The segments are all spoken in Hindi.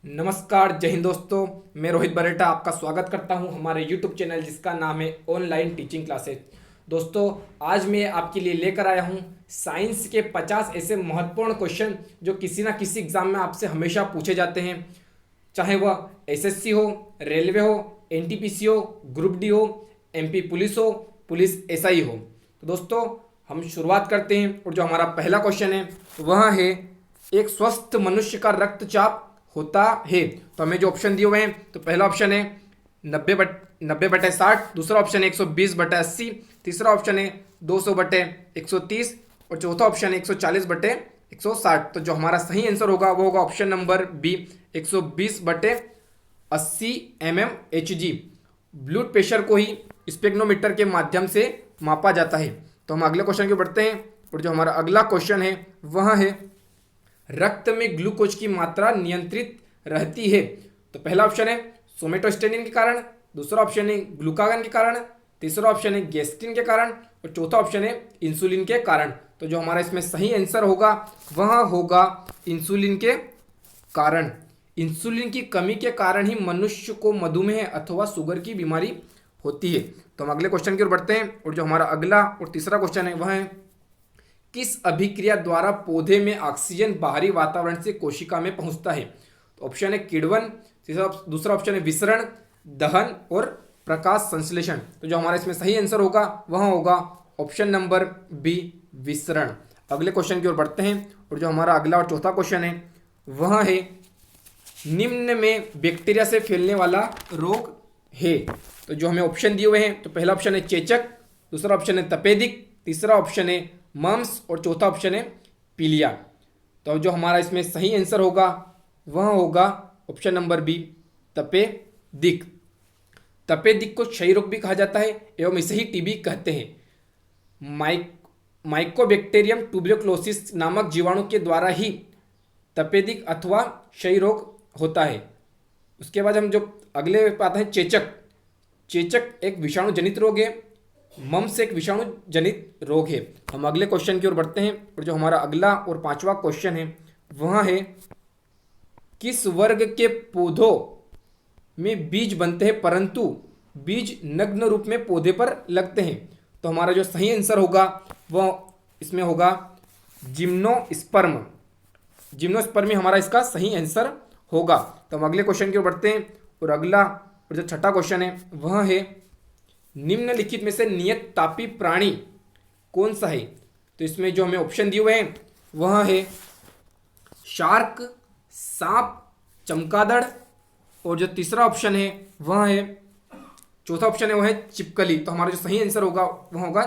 नमस्कार, जय हिंद दोस्तों। मैं रोहित बरेटा आपका स्वागत करता हूं हमारे YouTube चैनल जिसका नाम है ऑनलाइन टीचिंग क्लासेस। दोस्तों, आज मैं आपके लिए लेकर आया हूं साइंस के 50 ऐसे महत्वपूर्ण क्वेश्चन जो किसी ना किसी एग्जाम में आपसे हमेशा पूछे जाते हैं, चाहे वह एसएससी हो, रेलवे हो, एनटीपीसी हो, ग्रुप डी हो, एमपी पुलिस हो, पुलिस एसआई हो। तो दोस्तों, हम शुरुआत करते हैं और जो हमारा पहला क्वेश्चन है वह है, एक स्वस्थ मनुष्य का रक्तचाप होता है। तो हमें जो ऑप्शन दिए हुए हैं, तो पहला ऑप्शन है 90/60, दूसरा ऑप्शन है 120/80, तीसरा ऑप्शन है 200/130 और चौथा ऑप्शन है 140/160। तो जो हमारा सही आंसर होगा वो होगा option number B, 120/80 mmHg। Blood pressure को ही स्पेक्ट्रोमीटर के माध्यम से मापा जाता है। तो हम अगले क्वेश्चन की ओर बढ़ते हैं और जो हमारा अगला क्वेश्चन है वह है, रक्त में ग्लूकोज की मात्रा नियंत्रित रहती है। तो पहला ऑप्शन है सोमेटोस्टेटिन के कारण, दूसरा ऑप्शन है ग्लूकागन के कारण, तीसरा ऑप्शन है गेस्टिन के कारण और चौथा ऑप्शन है इंसुलिन के कारण। तो जो हमारा इसमें सही आंसर होगा वह होगा इंसुलिन के कारण। इंसुलिन की कमी के कारण ही मनुष्य को मधुमेह अथवा शुगर की बीमारी होती है। तो हम अगले क्वेश्चन की ओर बढ़ते हैं और जो हमारा अगला और तीसरा क्वेश्चन है वह है, किस अभिक्रिया द्वारा पौधे में ऑक्सीजन बाहरी वातावरण से कोशिका में पहुंचता है। तो ऑप्शन है किण्वन, दूसरा ऑप्शन है विसरण, दहन और प्रकाश संश्लेषण। तो जो हमारा इसमें सही आंसर होगा वह होगा ऑप्शन नंबर बी, विसरण। अगले क्वेश्चन की ओर बढ़ते हैं और जो हमारा अगला और चौथा क्वेश्चन है वह है, निम्न में बैक्टीरिया से फैलने वाला रोग है। तो जो हमें ऑप्शन दिए हुए हैं, तो पहला ऑप्शन है चेचक, दूसरा ऑप्शन है तपेदिक, तीसरा ऑप्शन है मम्स और चौथा ऑप्शन है पीलिया। तो जो हमारा इसमें सही आंसर होगा वह होगा ऑप्शन नंबर बी, तपेदिक। तपेदिक को क्षय रोग भी कहा जाता है एवं इसे ही टीबी कहते हैं। माइकोबैक्टीरियम ट्यूबरक्लोसिस नामक जीवाणु के द्वारा ही तपेदिक अथवा क्षय रोग होता है। उसके बाद हम जो अगले पाते हैं चेचक। चेचक एक विषाणु जनित रोग है, मम्स एक विषाणु जनित रोग है। हम अगले क्वेश्चन की ओर बढ़ते हैं और जो हमारा अगला और पांचवा क्वेश्चन है वह है, किस वर्ग के पौधों में बीज बनते हैं परंतु बीज नग्न रूप में पौधे पर लगते हैं। तो हमारा जो सही आंसर होगा वह इसमें होगा जिम्नोस्पर्म। जिम्नोस्पर्मी हमारा इसका सही आंसर होगा। तो हम अगले क्वेश्चन की ओर बढ़ते हैं और अगला और जो छठा क्वेश्चन है वह है, निम्नलिखित में से नियत तापी प्राणी कौन सा है। तो इसमें जो हमें ऑप्शन दिए हुए हैं वह है शार्क, सांप, चमगादड़ और जो तीसरा ऑप्शन है वह है, चौथा ऑप्शन है वह है छिपकली। तो हमारा जो सही आंसर होगा वह होगा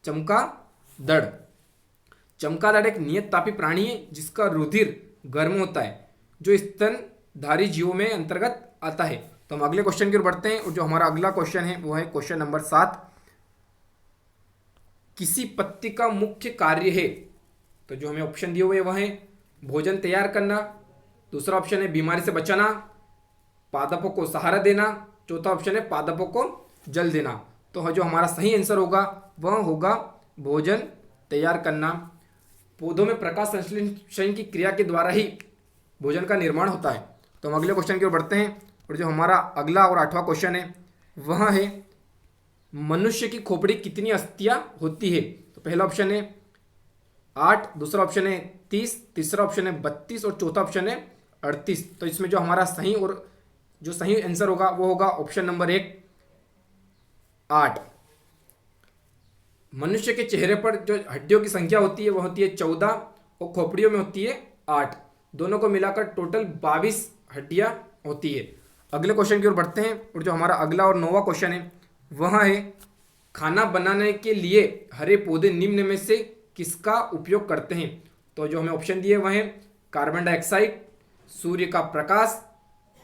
चमगादड़। चमगादड़ एक नियत तापी प्राणी है जिसका रुधिर गर्म होता है, जो स्तनधारी जीवों में अंतर्गत आता है। तो हम अगले क्वेश्चन की ओर बढ़ते हैं और जो हमारा अगला क्वेश्चन है वो है क्वेश्चन नंबर 7, किसी पत्ती का मुख्य कार्य है। तो जो हमें ऑप्शन दिए हुए वह है भोजन तैयार करना, दूसरा ऑप्शन है बीमारी से बचाना, पादपों को सहारा देना, चौथा ऑप्शन है पादपों को जल देना। तो जो हमारा सही आंसर होगा वह होगा भोजन तैयार करना। पौधों में प्रकाश संश्लेषण की क्रिया के द्वारा ही भोजन का निर्माण होता है। तो हम अगले क्वेश्चन की ओर बढ़ते हैं और जो हमारा अगला और आठवां क्वेश्चन है वह है, मनुष्य की खोपड़ी कितनी अस्थियां होती है। तो पहला ऑप्शन है 8, दूसरा ऑप्शन है 30, तीसरा ऑप्शन है 32 और चौथा ऑप्शन है 38। तो इसमें जो हमारा सही और जो सही आंसर होगा वो होगा ऑप्शन नंबर 1, 8। मनुष्य के चेहरे पर जो हड्डियों की संख्या होती है वह होती है 14 और खोपड़ियों में होती है 8। दोनों को मिलाकर टोटल 22 हड्डियां होती है। अगले क्वेश्चन की ओर बढ़ते हैं और जो हमारा अगला और 9वां क्वेश्चन है वह है, खाना बनाने के लिए हरे पौधे निम्न में से किसका उपयोग करते हैं। तो जो हमें ऑप्शन दिए वह है कार्बन डाइऑक्साइड, सूर्य का प्रकाश,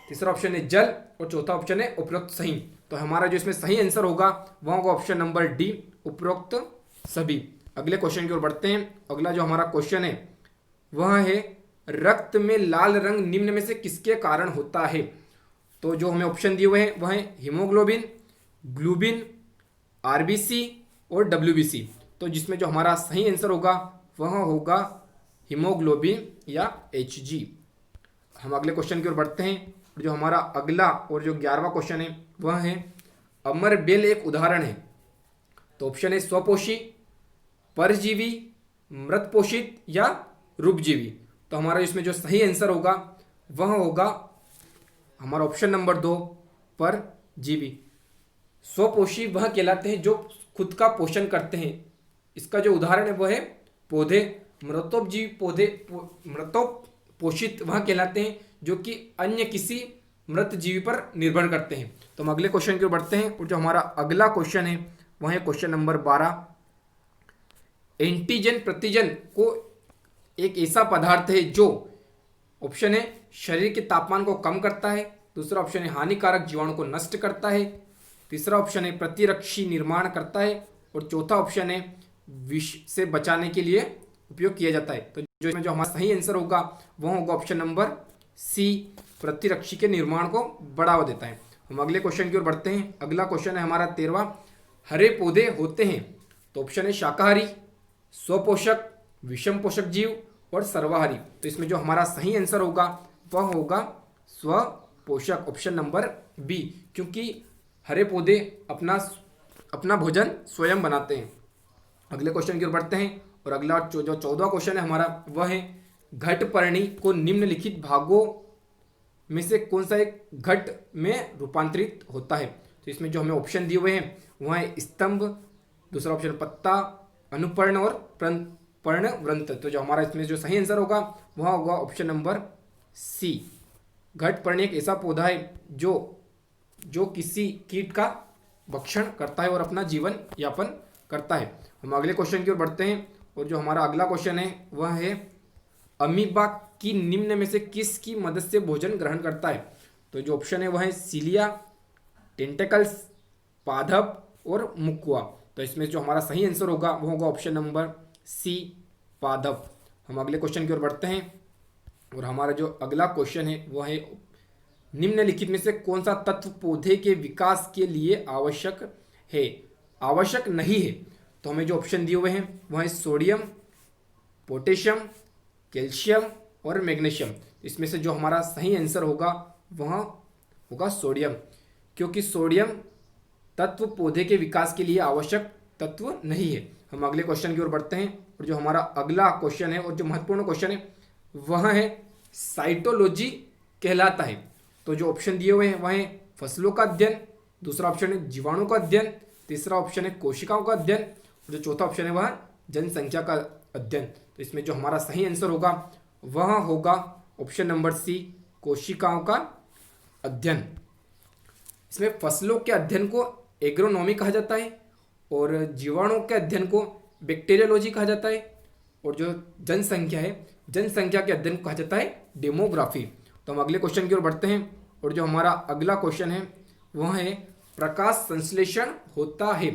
तीसरा ऑप्शन है जल और चौथा ऑप्शन है उपरोक्त सही। तो हमारा जो इसमें सही आंसर होगा वह होगा ऑप्शन नंबर डी, उपरोक्त सभी। अगले क्वेश्चन की ओर बढ़ते हैं। अगला जो हमारा क्वेश्चन है वह है, रक्त में लाल रंग निम्न में से किसके कारण होता है। तो जो हमें ऑप्शन दिए हुए हैं वह है हीमोग्लोबिन, ग्लूबिन, आरबीसी और डब्ल्यूबीसी। तो जिसमें जो हमारा सही आंसर होगा वह होगा हीमोग्लोबिन या एचजी। हम अगले क्वेश्चन की ओर बढ़ते हैं। जो हमारा अगला और जो 11वां क्वेश्चन है वह है अमर बेल एक उदाहरण है। तो ऑप्शन है स्वपोषी, परजीवी, मृत पोषित या रूपजीवी। तो हमारा इसमें जो सही आंसर होगा वह होगा हमारा ऑप्शन नंबर 2, परजीवी। स्वपोषी वह कहलाते हैं जो खुद का पोषण करते हैं। इसका जो उदाहरण है वह है पौधे। मृतोपोषित वह कहलाते हैं जो कि अन्य किसी मृत जीवी पर निर्भर करते हैं। तो हम अगले क्वेश्चन की ओर बढ़ते हैं और जो हमारा अगला क्वेश्चन है वह है क्वेश्चन नंबर 12। एंटीजन प्रतिजन को एक ऐसा पदार्थ है जो ऑप्शन है शरीर के तापमान को कम करता है, दूसरा ऑप्शन है हानिकारक जीवाणु को नष्ट करता है, तीसरा ऑप्शन है प्रतिरक्षी निर्माण करता है और चौथा ऑप्शन है विष से बचाने के लिए उपयोग किया जाता है। तो जो इसमें जो हमारा सही आंसर होगा वह होगा ऑप्शन नंबर सी, प्रतिरक्षी के निर्माण को बढ़ावा देता है। हम अगले क्वेश्चन की ओर बढ़ते हैं। अगला क्वेश्चन है हमारा 13वां। हरे पौधे होते हैं। तो ऑप्शन है शाकाहारी, स्वपोषक, विषम पोषक जीव और सर्वाहारी। तो इसमें जो हमारा सही आंसर होगा वह होगा स्वपोषक, ऑप्शन नंबर बी, क्योंकि हरे पौधे अपना भोजन स्वयं बनाते हैं। अगले क्वेश्चन की ओर बढ़ते हैं और अगला जो 14वां क्वेश्चन है हमारा वह है घटपर्णी को निम्नलिखित भागों में से कौन सा एक घट में रूपांतरित होता है। तो इसमें जो हमें ऑप्शन दिए हुए हैं वह है स्तंभ, दूसरा ऑप्शन पत्ता, अनुपर्ण और पर्णवृंत। तो जो हमारा इसमें जो सही आंसर होगा वह होगा ऑप्शन नंबर सी। घटपर्णी एक ऐसा पौधा है जो किसी कीट का भक्षण करता है और अपना जीवन यापन करता है। हम अगले क्वेश्चन की ओर बढ़ते हैं और जो हमारा अगला क्वेश्चन है वह है अमीबा की निम्न में से किस की मदद से भोजन ग्रहण करता है। तो जो ऑप्शन है वह है सीलिया, टेंटेकल्स, पादप और मुकुआ। तो इसमें जो हमारा सही आंसर होगा वो होगा ऑप्शन नंबर सी, पादप। हम अगले क्वेश्चन की ओर बढ़ते हैं और हमारा जो अगला क्वेश्चन है वह है निम्नलिखित में से कौन सा तत्व पौधे के विकास के लिए आवश्यक है, आवश्यक नहीं है। तो हमें जो ऑप्शन दिए हुए हैं वह है सोडियम, पोटेशियम, कैल्शियम और मैग्नीशियम। इसमें से जो हमारा सही आंसर होगा वह होगा सोडियम, क्योंकि सोडियम तत्व पौधे के विकास के लिए आवश्यक तत्व नहीं है। हम अगले क्वेश्चन की ओर बढ़ते हैं और जो हमारा अगला क्वेश्चन है और जो महत्वपूर्ण क्वेश्चन है वह है साइटोलॉजी कहलाता है। तो जो ऑप्शन दिए हुए हैं वह है फसलों का अध्ययन, दूसरा ऑप्शन है जीवाणु का अध्ययन, तीसरा ऑप्शन है कोशिकाओं का अध्ययन और जो चौथा ऑप्शन है वह जनसंख्या का अध्ययन। तो इसमें जो हमारा सही आंसर होगा वह होगा ऑप्शन नंबर सी, कोशिकाओं का अध्ययन। इसमें फसलों के अध्ययन को एग्रोनॉमी कहा जाता है और जीवाणु के अध्ययन को बैक्टीरियोलॉजी कहा जाता है और जो जनसंख्या है जनसंख्या के अध्ययन को कहा जाता है डेमोग्राफी। तो हम अगले क्वेश्चन की ओर बढ़ते हैं और जो हमारा अगला क्वेश्चन है वह है प्रकाश संश्लेषण होता है,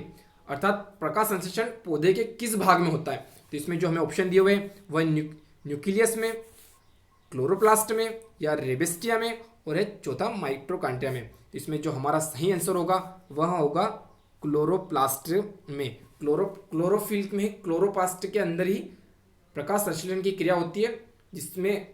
अर्थात प्रकाश संश्लेषण पौधे के किस भाग में होता है। तो इसमें जो हमें ऑप्शन दिए हुए हैं वह न्यूक्लियस में, क्लोरोप्लास्ट में या रेबेस्टिया में और है चौथा माइटोकॉन्ड्रिया में। इसमें जो हमारा सही आंसर होगा वह होगा क्लोरोप्लास्ट में। क्लोरोफिल में क्लोरोप्लास्ट के अंदर ही प्रकाश संश्लेषण की क्रिया होती है जिसमें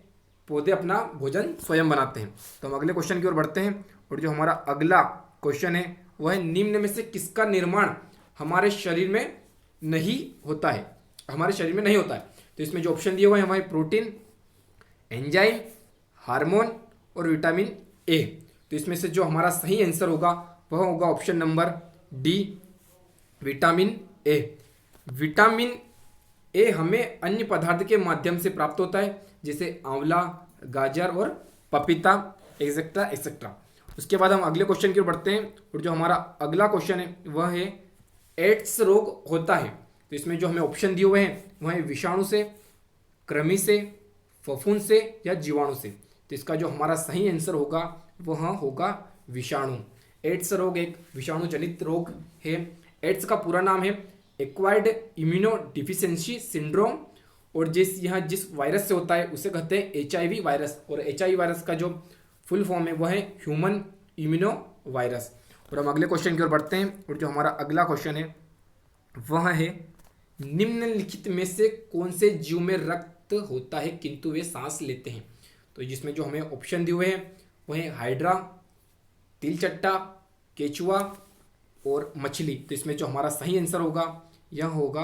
पौधे अपना भोजन स्वयं बनाते हैं। तो हम अगले क्वेश्चन की ओर बढ़ते हैं और जो हमारा अगला क्वेश्चन है वह है निम्न में से किसका निर्माण हमारे शरीर में नहीं होता है, हमारे शरीर में नहीं होता है। तो इसमें जो ऑप्शन दिए हुए हैं हमारे प्रोटीन, एंजाइम, हार्मोन और विटामिन ए। तो इसमें से जो हमारा सही आंसर होगा वह होगा option number D, vitamin A. Vitamin A हमें अन्य पदार्थ के माध्यम से प्राप्त होता है जैसे आंवला, गाजर और पपीता एक्सेट्रा एक्सेट्रा। उसके बाद हम अगले क्वेश्चन की ओर बढ़ते हैं और जो हमारा अगला क्वेश्चन है वह है एड्स रोग होता है। तो इसमें जो हमें ऑप्शन दिए हुए हैं वह है विषाणु से, कृमि से, फफूंद से या जीवाणु से। तो इसका जो हमारा सही आंसर होगा वह होगा विषाणु। एड्स रोग एक विषाणु जनित रोग है। एड्स का पूरा नाम है एक्वायर्ड इम्यूनो डिफिशियंसी सिंड्रोम और जिस वायरस से होता है उसे कहते हैं HIV वायरस और HIV वायरस का जो फुल फॉर्म है वह है ह्यूमन इम्यूनो वायरस। और हम अगले क्वेश्चन की ओर बढ़ते हैं और जो हमारा अगला क्वेश्चन है वह है निम्नलिखित में से कौन से जीव में रक्त होता है किंतु वे सांस लेते हैं। तो जिसमें जो हमें ऑप्शन दिए हुए हैं वह है हाइड्रा, तिलचट्टा, केचुआ और मछली। तो इसमें जो हमारा सही आंसर होगा यह होगा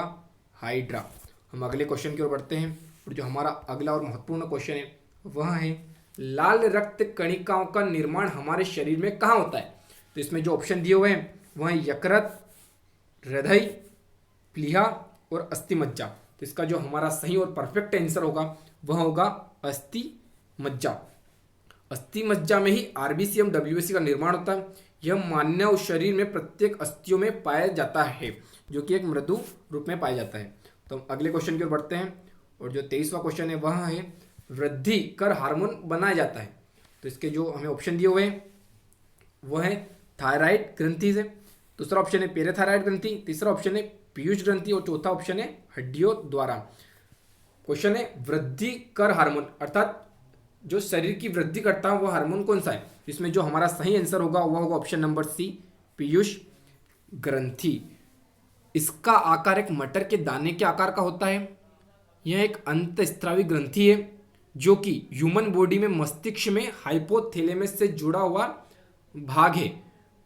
हाइड्रा। हम अगले क्वेश्चन की ओर बढ़ते हैं और जो हमारा अगला और महत्वपूर्ण क्वेश्चन है वह है लाल रक्त कणिकाओं का निर्माण हमारे शरीर में कहाँ होता है। तो इसमें जो ऑप्शन दिए हुए हैं वह है यकृत, हृदय, प्लीहा और अस्थि मज्जा। तो इसका जो हमारा सही और परफेक्ट आंसर होगा वह होगा अस्थि मज्जा। अस्थि मज्जा में ही आरबीसी एवं डब्ल्यूबीसी का निर्माण होता है। यह मानव शरीर में प्रत्येक अस्थियों में पाया जाता है, जो कि एक मृदु रूप में पाया जाता है। तो हम अगले क्वेश्चन की ओर बढ़ते हैं और जो 23वां क्वेश्चन है वह है वृद्धि कर हार्मोन बनाया जाता है। तो इसके जो हमें ऑप्शन दिए हुए हैं वह है थायराइड ग्रंथि से, दूसरा ऑप्शन है पेराथायराइड ग्रंथि, तीसरा ऑप्शन है पीयूष ग्रंथि और चौथा ऑप्शन है हड्डियों द्वारा। क्वेश्चन है वृद्धि कर हार्मोन अर्थात जो शरीर की वृद्धि करता है वह हार्मोन कौन सा है। इसमें जो हमारा सही आंसर होगा वह होगा ऑप्शन नंबर सी, पीयूष ग्रंथि। इसका आकार एक मटर के दाने के आकार का होता है। यह एक अंतःस्रावी ग्रंथि है जो कि ह्यूमन बॉडी में मस्तिष्क में हाइपोथैलेमस से जुड़ा हुआ भाग है।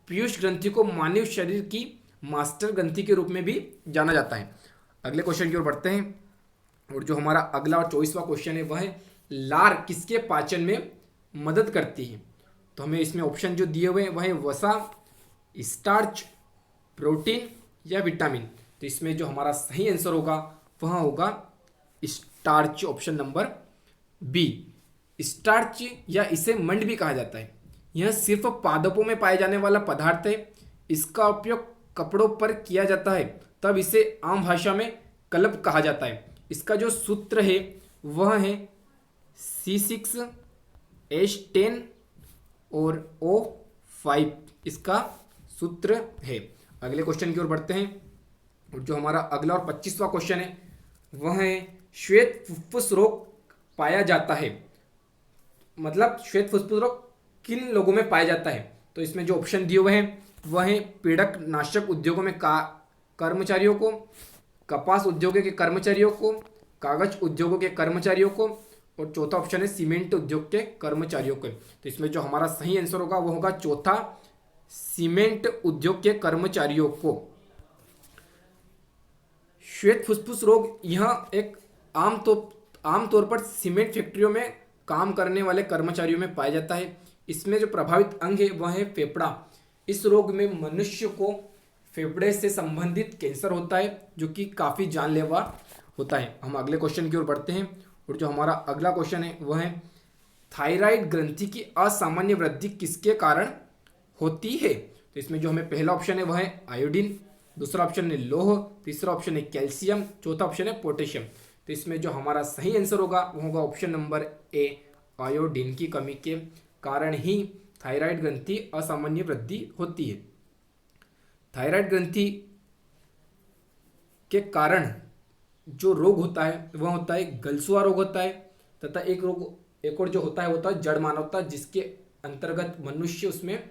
पीयूष ग्रंथि को मानव शरीर की मास्टर ग्रंथि के रूप में भी जाना जाता है। अगले क्वेश्चन की ओर बढ़ते हैं और जो हमारा अगला और 24वां क्वेश्चन है वह है लार किसके पाचन में मदद करती है। तो हमें इसमें ऑप्शन जो दिए हुए हैं वह है वसा, स्टार्च, प्रोटीन या विटामिन। तो इसमें जो हमारा सही आंसर होगा वह होगा starch, option number B. Starch या इसे मंड भी कहा जाता है। यह सिर्फ पादपों में पाए जाने वाला पदार्थ है। इसका उपयोग कपड़ों पर किया जाता है, तब इसे आम भाषा में कल्ब कहा जाता है। इसका जो सूत्र है वह है C6H10 और O5 इसका सूत्र है। अगले क्वेश्चन की ओर बढ़ते हैं और जो हमारा अगला और 25वां क्वेश्चन है वह है श्वेत फुफ्फुस रोग पाया जाता है। मतलब श्वेत फुफ्फुस रोग किन लोगों में पाया जाता है। तो इसमें जो ऑप्शन दिए हुए हैं वह है पीड़क नाशक उद्योगों में कर्मचारियों को, कपास उद्योगों के कर्मचारियों को, कागज उद्योगों के कर्मचारियों को और चौथा ऑप्शन है सीमेंट उद्योग के कर्मचारियों को। तो इसमें जो हमारा सही आंसर होगा वो होगा चौथा, सीमेंट उद्योग के कर्मचारियों को। श्वेत फुफ्फुस रोग यह एक आमतौर पर सीमेंट फैक्ट्रियों में काम करने वाले कर्मचारियों में पाया जाता है। इसमें जो प्रभावित अंग है वह है फेफड़ा। इस रोग में मनुष्य को फेफड़े से संबंधित कैंसर होता है जो कि काफ़ी जानलेवा होता है। हम अगले क्वेश्चन की ओर बढ़ते हैं और जो हमारा अगला क्वेश्चन है वह है थायराइड ग्रंथि की असामान्य वृद्धि किसके कारण होती है। तो इसमें जो हमें पहला ऑप्शन है वह है आयोडीन, दूसरा ऑप्शन है लौह, तीसरा ऑप्शन है कैल्शियम, चौथा ऑप्शन है पोटेशियम। तो इसमें जो हमारा सही आंसर होगा वो होगा ऑप्शन नंबर ए, आयोडीन की कमी के कारण ही थायराइड ग्रंथि असामान्य वृद्धि होती है। थायराइड ग्रंथि के कारण जो रोग होता है वह होता है गलसुआ रोग होता है तथा एक और जो होता है जड़ मानवता, जिसके अंतर्गत मनुष्य उसमें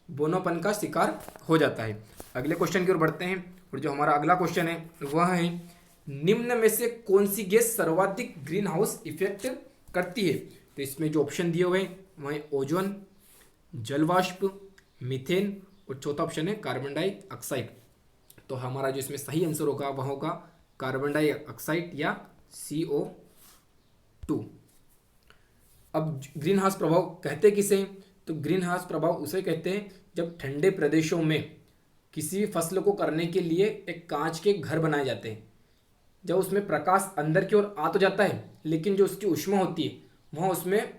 बोनोपन का शिकार हो जाता है। अगले क्वेश्चन की ओर बढ़ते हैं और जो हमारा अगला क्वेश्चन है वह है निम्न में से कौन सी गैस सर्वाधिक ग्रीन हाउस इफेक्ट करती है। तो इसमें जो ऑप्शन दिए हुए हैं वह है ओजोन, जलवाष्प, मीथेन और चौथा ऑप्शन है कार्बन डाइऑक्साइड। तो हमारा जो इसमें सही आंसर होगा वह होगा कार्बन डाइऑक्साइड या CO2। अब ग्रीन हाउस प्रभाव कहते किसे। तो ग्रीन हाउस प्रभाव उसे कहते हैं जब ठंडे प्रदेशों में किसी भी फसल को करने के लिए एक कांच के घर बनाए जाते हैं। जब उसमें प्रकाश अंदर की ओर आ तो जाता है लेकिन जो उसकी ऊष्मा होती है वह उसमें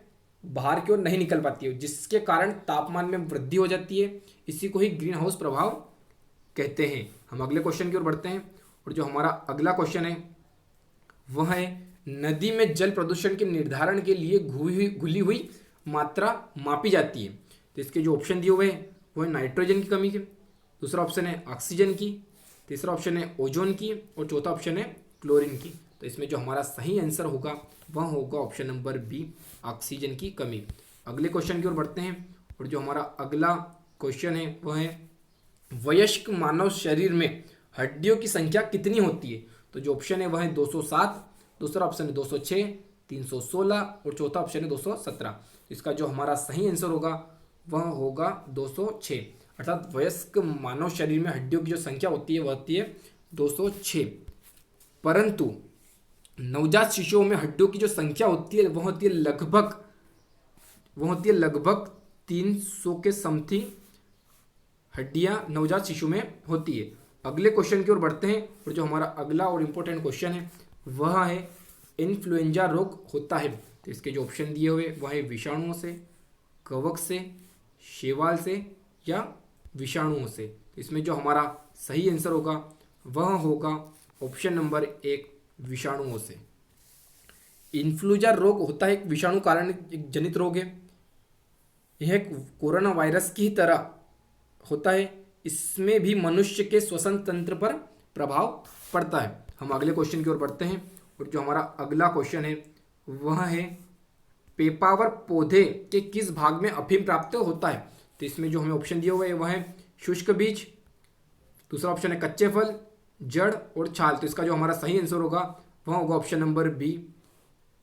बाहर की ओर नहीं निकल पाती है, जिसके कारण तापमान में वृद्धि हो जाती है। इसी को ही ग्रीन हाउस प्रभाव कहते हैं। हम अगले क्वेश्चन की ओर बढ़ते हैं और जो हमारा अगला क्वेश्चन है वह है नदी में जल प्रदूषण के निर्धारण के लिए घुली हुई मात्रा मापी जाती है। तो इसके जो ऑप्शन दिए हुए हैं वो है नाइट्रोजन की कमी के, दूसरा ऑप्शन है ऑक्सीजन की, तीसरा ऑप्शन है ओजोन की और चौथा ऑप्शन है क्लोरीन की। तो इसमें जो हमारा सही आंसर होगा वह होगा ऑप्शन नंबर बी, ऑक्सीजन की कमी। अगले क्वेश्चन की ओर बढ़ते हैं और जो हमारा अगला क्वेश्चन है वह है वयस्क मानव शरीर में हड्डियों की संख्या कितनी होती है। तो जो ऑप्शन है वह है 207, दूसरा ऑप्शन है 206, 316 और चौथा ऑप्शन है 217। इसका जो हमारा सही आंसर होगा वह होगा 206। अर्थात वयस्क मानव शरीर में हड्डियों की जो संख्या होती है वह होती है 206, परंतु नवजात शिशुओं में हड्डियों की जो संख्या होती है वह होती है लगभग 300 के समथिंग हड्डियां नवजात शिशु में होती है। अगले क्वेश्चन की ओर बढ़ते हैं और जो हमारा अगला और इम्पोर्टेंट क्वेश्चन है वह है इन्फ्लुएंजा रोग होता है, तो इसके जो ऑप्शन दिए हुए वह है विषाणुओं से, कवक से, शैवाल से या विषाणुओं से। तो इसमें जो हमारा सही आंसर होगा वह होगा ऑप्शन नंबर 1 विषाणुओं से। इन्फ्लुएंजा रोग होता है एक विषाणु कारण जनित रोग है। यह कोरोना वायरस की तरह होता है। इसमें भी मनुष्य के श्वसन तंत्र पर प्रभाव पड़ता है। हम अगले क्वेश्चन की ओर बढ़ते हैं और जो हमारा अगला क्वेश्चन है वह है पेपावर पौधे के किस भाग में अफीम प्राप्त होता है। तो इसमें जो हमें ऑप्शन दिए हुए हैं वह है शुष्क बीज, दूसरा ऑप्शन है कच्चे फल, जड़ और छाल। तो इसका जो हमारा सही आंसर होगा वह होगा ऑप्शन नंबर बी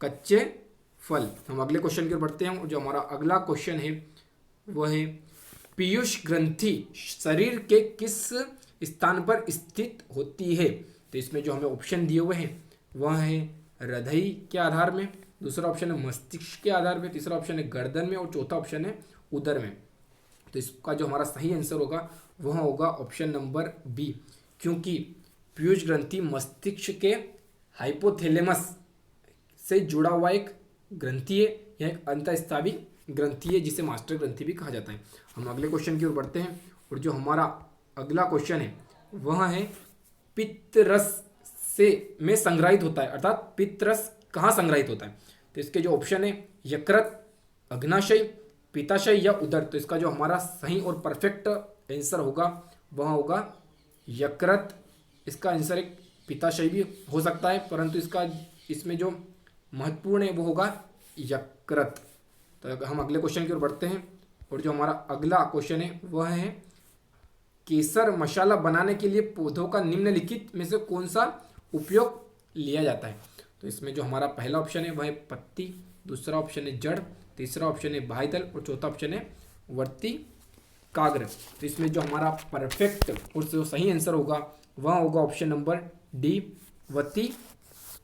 कच्चे फल। हम अगले क्वेश्चन की ओर बढ़ते हैं और जो हमारा अगला क्वेश्चन है वह है पीयूष ग्रंथि शरीर के किस स्थान पर स्थित होती है। तो इसमें जो हमें ऑप्शन दिए हुए हैं वह है हृदय के आधार में, दूसरा ऑप्शन है मस्तिष्क के आधार में, तीसरा ऑप्शन है गर्दन में और चौथा ऑप्शन है उदर में। तो इसका जो हमारा सही आंसर होगा वह होगा ऑप्शन नंबर बी, क्योंकि पीयूष ग्रंथि मस्तिष्क के हाइपोथैलेमस से जुड़ा हुआ एक ग्रंथि है। यह एक अंतःस्रावी ग्रंथि है जिसे मास्टर ग्रंथि भी कहा जाता है। हम अगले क्वेश्चन की ओर बढ़ते हैं और जो हमारा अगला क्वेश्चन है वह है पित्त रस से में संग्रहित होता है, अर्थात पित्त रस कहाँ संग्रहित होता है। तो इसके जो ऑप्शन है यकृत, अग्नाशय, पित्ताशय या उदर। तो इसका जो हमारा सही और परफेक्ट आंसर होगा वह होगा यकृत। इसका आंसर एक पित्ताशय भी हो सकता है, परंतु इसमें जो महत्वपूर्ण है वो होगा यकृत। तो हम अगले क्वेश्चन की ओर बढ़ते हैं और जो हमारा अगला क्वेश्चन है वह है केसर मसाला बनाने के लिए पौधों का निम्नलिखित में से कौन सा उपयोग लिया जाता है। तो इसमें जो हमारा पहला ऑप्शन है वह है पत्ती, दूसरा ऑप्शन है जड़, तीसरा ऑप्शन है बाह्य दल और चौथा ऑप्शन है वर्ती काग्र। तो इसमें जो हमारा परफेक्ट और जो सही आंसर होगा वह होगा ऑप्शन नंबर डी वर्ती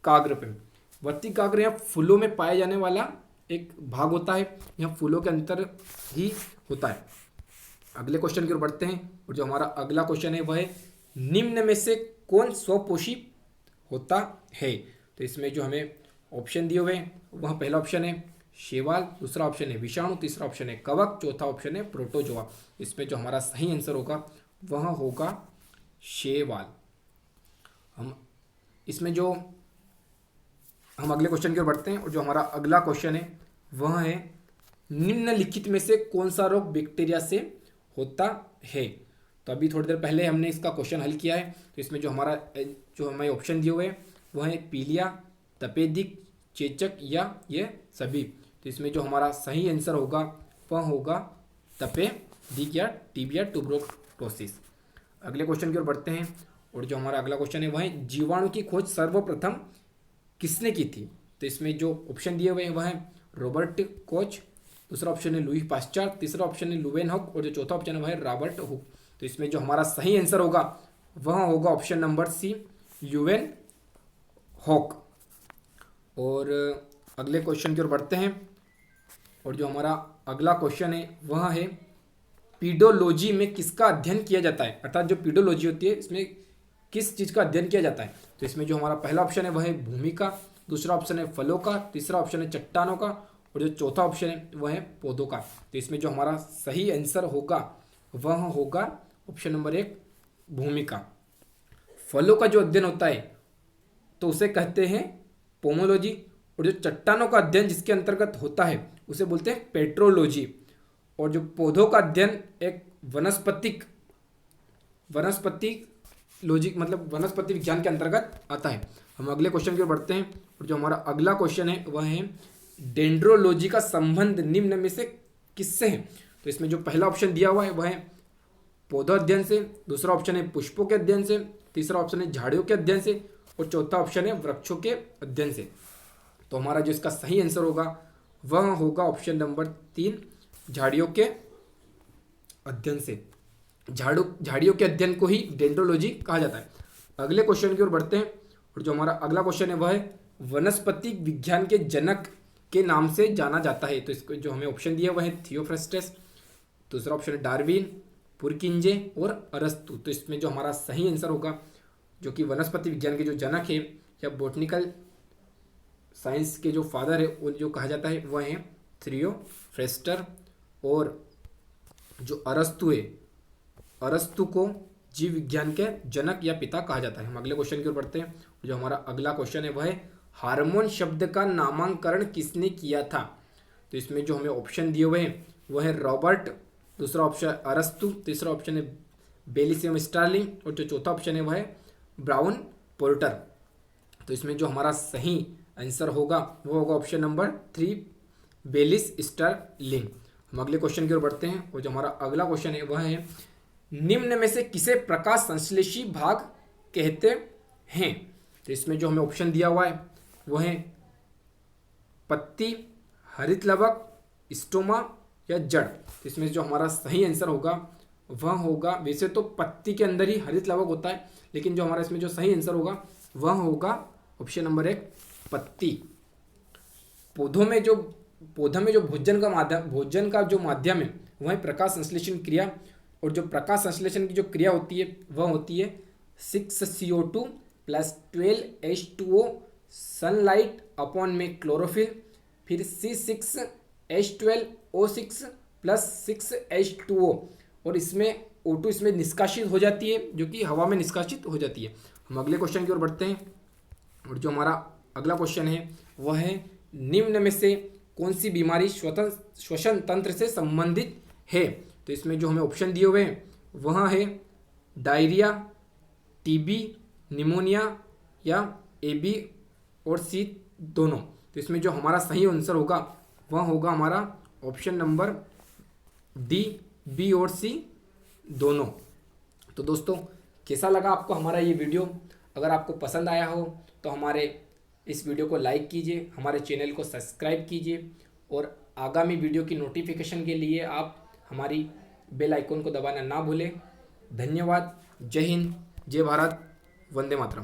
काग्र पे। वर्ती काग्र यहाँ फूलों में पाया जाने वाला एक भाग होता है, यह फूलों के अंतर ही होता है। अगले क्वेश्चन की ओर बढ़ते हैं और जो हमारा अगला क्वेश्चन है वह है निम्न में से कौन स्वपोषी होता है। तो इसमें जो हमें ऑप्शन दिए हुए हैं वह पहला ऑप्शन है शैवाल, दूसरा ऑप्शन है विषाणु, तीसरा ऑप्शन है कवक, चौथा ऑप्शन है प्रोटोजोआ। इसमें जो हमारा सही आंसर होगा वह होगा शैवाल। हम अगले क्वेश्चन की ओर बढ़ते हैं और जो हमारा अगला क्वेश्चन है वह है निम्नलिखित में से कौन सा रोग बैक्टीरिया से होता है। तो अभी थोड़ी देर पहले हमने इसका क्वेश्चन हल किया है। तो इसमें जो हमें ऑप्शन दिए हुए हैं वह है पीलिया, तपेदिक, चेचक या ये सभी। तो इसमें जो हमारा सही आंसर होगा वह होगा तपेदिक या टीबी या ट्यूबरकुलोसिस। अगले क्वेश्चन की ओर बढ़ते हैं और जो हमारा अगला क्वेश्चन है वह है जीवाणु की खोज सर्वप्रथम किसने की थी। तो इसमें जो ऑप्शन दिए हुए हैं वह है रॉबर्ट कोच, दूसरा ऑप्शन है लुई पास्चर, तीसरा ऑप्शन है लुवेनहॉक और जो चौथा ऑप्शन है वह है रॉबर्ट हुक। तो इसमें जो हमारा सही आंसर होगा वह होगा ऑप्शन नंबर सी लुवेनहॉक। और अगले क्वेश्चन की ओर बढ़ते हैं और जो हमारा अगला क्वेश्चन है वह है पीडोलॉजी में किसका अध्ययन किया जाता है, अर्थात जो पीडोलॉजी होती है इसमें किस चीज़ का अध्ययन किया जाता है। तो इसमें जो हमारा पहला ऑप्शन है वह है भूमि का, दूसरा ऑप्शन है फलों का, तीसरा ऑप्शन है चट्टानों का और जो चौथा ऑप्शन है वह है पौधों का। तो इसमें जो हमारा सही आंसर होगा वह होगा ऑप्शन नंबर 1 भूमि का। फलों का जो अध्ययन होता है तो उसे कहते हैं पोमोलॉजी और जो चट्टानों का अध्ययन जिसके अंतर्गत होता है उसे बोलते हैं पेट्रोलॉजी और जो पौधों का अध्ययन एक वनस्पतिक लॉजिक मतलब वनस्पति विज्ञान के अंतर्गत आता है। हम अगले क्वेश्चन की ओर बढ़ते हैं और जो हमारा अगला क्वेश्चन है वह है डेंड्रोलॉजी का संबंध निम्न में से किससे है। तो इसमें जो पहला ऑप्शन दिया हुआ है वह है पौधा अध्ययन से, दूसरा ऑप्शन है पुष्पों के अध्ययन से, तीसरा ऑप्शन है झाड़ियों के अध्ययन से और चौथा ऑप्शन है वृक्षों के अध्ययन से। तो हमारा जो इसका सही आंसर होगा वह होगा ऑप्शन नंबर 3, झाड़ियों के अध्ययन से। झाड़ियों के अध्ययन को ही डेंड्रोलॉजी कहा जाता है। अगले क्वेश्चन की ओर बढ़ते हैं और जो हमारा अगला क्वेश्चन है वह है वनस्पति विज्ञान के जनक के नाम से जाना जाता है। तो इसको जो हमें ऑप्शन दिया वह है थियोफ्रास्टस, दूसरा ऑप्शन है डार्विन, पुरकिंजे और अरस्तु। तो इसमें जो हमारा सही आंसर होगा, जो कि वनस्पति विज्ञान के जो जनक है या बोटनिकल साइंस के जो फादर है वो जो कहा जाता है वह है थियोफ्रास्टस। और जो अरस्तु है, अरस्तु को जीव विज्ञान के जनक या पिता कहा जाता है। हम अगले क्वेश्चन की ओर बढ़ते हैं। जो हमारा अगला क्वेश्चन है वह है हार्मोन शब्द का नामकरण किसने किया था। तो इसमें जो हमें ऑप्शन दिए हुए हैं वह है रॉबर्ट, दूसरा ऑप्शन अरस्तु, तीसरा ऑप्शन है बेलिसियम स्टार्लिंग और जो चौथा ऑप्शन है वह है ब्राउन पोर्टर। तो इसमें जो हमारा सही आंसर होगा वो होगा ऑप्शन नंबर 3, बेलिस स्टार्लिंग। हम अगले क्वेश्चन की ओर बढ़ते हैं और जो हमारा अगला क्वेश्चन है वह है निम्न में से किसे प्रकाश संश्लेषी भाग कहते हैं। तो इसमें जो हमें ऑप्शन दिया हुआ है वह है पत्ती, हरित लवक, स्टोमा या जड़। तो इसमें जो हमारा सही आंसर होगा वह होगा, वैसे तो पत्ती के अंदर ही हरित लवक होता है, लेकिन जो हमारा इसमें जो सही आंसर होगा वह होगा ऑप्शन नंबर 1, पत्ती। पौधों में जो भोजन का जो माध्यम है वह है प्रकाश संश्लेषण क्रिया। और जो प्रकाश संश्लेषण की जो क्रिया होती है वह होती है 6CO2 + 12H2O सनलाइट अपॉन में क्लोरोफिल, फिर C6H12O6 + 6H2O और इसमें O2 इसमें निष्कासित हो जाती है, जो कि हवा में निष्कासित हो जाती है। हम अगले क्वेश्चन की ओर बढ़ते हैं और जो हमारा अगला क्वेश्चन है वह है निम्न में से कौन सी बीमारी श्वसन तंत्र से संबंधित है। तो इसमें जो हमें ऑप्शन दिए हुए हैं वह है डायरिया, टीबी, निमोनिया या AB और C दोनों। तो इसमें जो हमारा सही आंसर होगा वह होगा हमारा ऑप्शन नंबर D, B और C दोनों। तो दोस्तों कैसा लगा आपको हमारा ये वीडियो? अगर आपको पसंद आया हो तो हमारे इस वीडियो को लाइक कीजिए, हमारे चैनल को सब्सक्राइब कीजिए और आगामी वीडियो की नोटिफिकेशन के लिए आप हमारी बेल आइकन को दबाना ना भूलें। धन्यवाद। जय हिंद, जय भारत, वंदे मातरम।